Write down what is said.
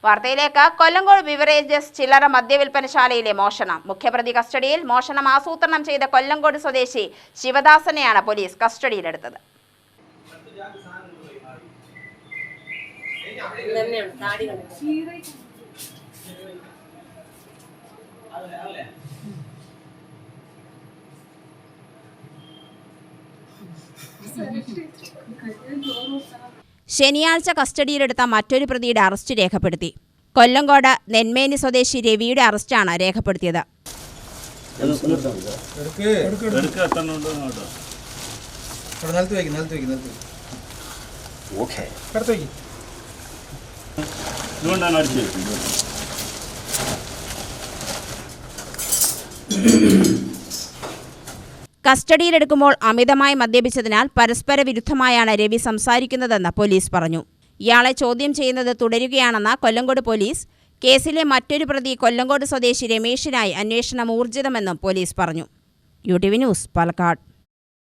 വാർത്തയിലേക്ക്. കൊല്ലങ്കോട് ബിവറേജസ് ചില്ലറ മദ്യവിൽപ്പനശാലയിലെ മോഷണം. മുഖ്യപ്രതി കസ്റ്റഡിയിൽ. മോഷണം ആസൂത്രണം ചെയ്ത കൊല്ലങ്കോട് സ്വദേശി ശിവദാസനെയാണ് പോലീസ് കസ്റ്റഡിയിലെടുത്തത്. ശനിയാഴ്ച കസ്റ്റഡിയിലെടുത്ത മറ്റൊരു പ്രതിയുടെ അറസ്റ്റ് രേഖപ്പെടുത്തി. കൊല്ലങ്കോട് നെന്മേനി സ്വദേശി രവിയുടെ അറസ്റ്റാണ് രേഖപ്പെടുത്തിയത്. കസ്റ്റഡിയിലെടുക്കുമ്പോൾ അമിതമായി മദ്യപിച്ചതിനാൽ പരസ്പര വിരുദ്ധമായാണ് രവി സംസാരിക്കുന്നതെന്ന് പോലീസ് പറഞ്ഞു. ഇയാളെ ചോദ്യം ചെയ്യുന്നത് തുടരുകയാണെന്ന കൊല്ലങ്കോട് പോലീസ്. കേസിലെ മറ്റൊരു പ്രതി കൊല്ലങ്കോട് സ്വദേശി രമേശിനായി അന്വേഷണം ഊർജിതമെന്നും പോലീസ് പറഞ്ഞു. UTV news, Palakkad.